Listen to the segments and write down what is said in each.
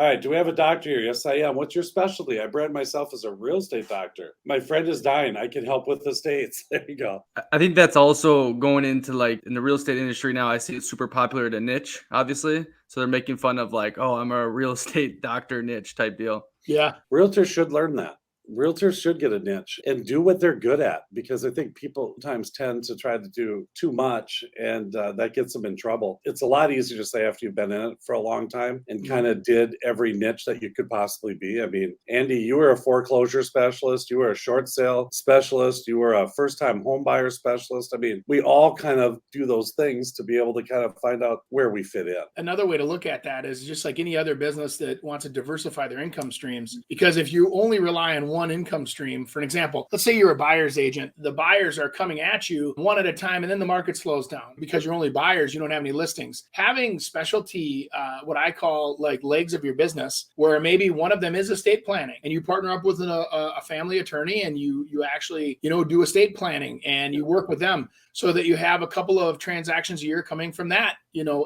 All right, do we have a doctor here? Yes, I am. What's your specialty? I brand myself as a real estate doctor. My friend is dying. I can help with estates. There you go. I think that's also going into like in the real estate industry now. I see it's super popular to niche, obviously. So they're making fun of like, oh, I'm a real estate doctor niche type deal. Yeah, realtors should learn that. Realtors should get a niche and do what they're good at, because I think people sometimes tend to try to do too much, and that gets them in trouble. It's a lot easier to say after you've been in it for a long time and kind of did every niche that you could possibly be. I mean, Andy, you were a foreclosure specialist, you were a short sale specialist, you were a first time home buyer specialist. I mean, we all kind of do those things to be able to kind of find out where we fit in. Another way to look at that is just like any other business that wants to diversify their income streams, because if you only rely on one income stream, for an example, let's say you're a buyer's agent, the buyers are coming at you one at a time, and then the market slows down because you're only buyers, you don't have any listings. Having specialty, what I call like legs of your business, where maybe one of them is estate planning, and you partner up with a family attorney, and you actually, do estate planning, and you work with them so that you have a couple of transactions a year coming from that,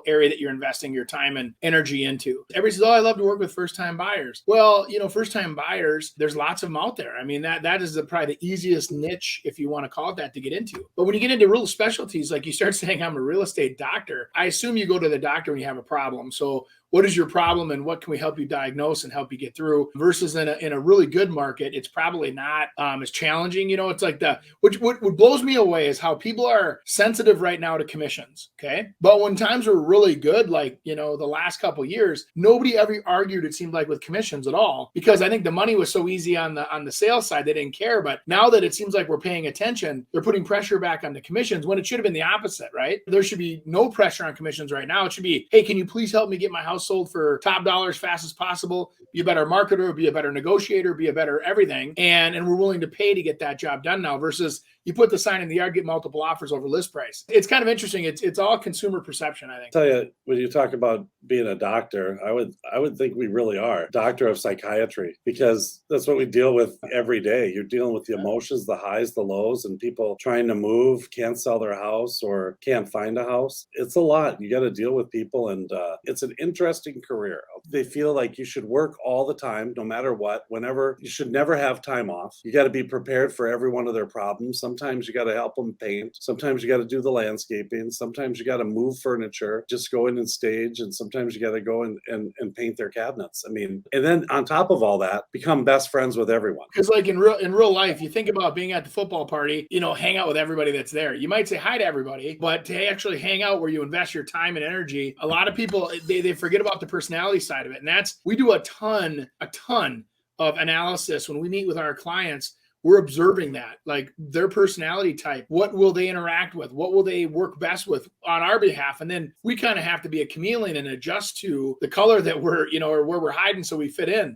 area that you're investing your time and energy into. Everybody says, oh, I love to work with first-time buyers. Well, first-time buyers, there's lots of them out there. I mean, that is probably the easiest niche, if you want to call it that, to get into. But when you get into real specialties, like you start saying, I'm a real estate doctor, I assume you go to the doctor when you have a problem. So what is your problem and what can we help you diagnose and help you get through, versus in a really good market, it's probably not as challenging. It's like what blows me away is how people are sensitive right now to commissions. Okay. But when times were really good, like, the last couple of years, nobody ever argued, it seemed like, with commissions at all, because I think the money was so easy on the sales side, they didn't care. But now that it seems like we're paying attention, they're putting pressure back on the commissions when it should have been the opposite, right? There should be no pressure on commissions right now. It should be, hey, can you please help me get my house sold for top dollar as fast as possible? Be a better marketer, be a better negotiator, be a better everything. And we're willing to pay to get that job done now, versus you put the sign in the yard, get multiple offers over list price. It's kind of interesting. It's all consumer perception, I think. Tell you, when you talk about being a doctor, I would think we really are doctor of psychiatry, because that's what we deal with every day. You're dealing with the emotions, the highs, the lows, and people trying to move, can't sell their house or can't find a house. It's a lot. You got to deal with people, and it's an interesting career. They feel like you should work all the time, no matter what, whenever. You should never have time off. You got to be prepared for every one of their problems. Sometimes you got to help them paint. Sometimes you got to do the landscaping. Sometimes you got to move furniture, just go in and stage. And sometimes you got to go and paint their cabinets. I mean, and then on top of all that, become best friends with everyone. Because like in real life, you think about being at the football party, hang out with everybody that's there. You might say hi to everybody, but to actually hang out where you invest your time and energy, a lot of people, they forget about the personality side of it. And we do a ton of analysis when we meet with our clients. We're observing that, like their personality type. What will they interact with? What will they work best with on our behalf? And then we kind of have to be a chameleon and adjust to the color that we're, or where we're hiding so we fit in.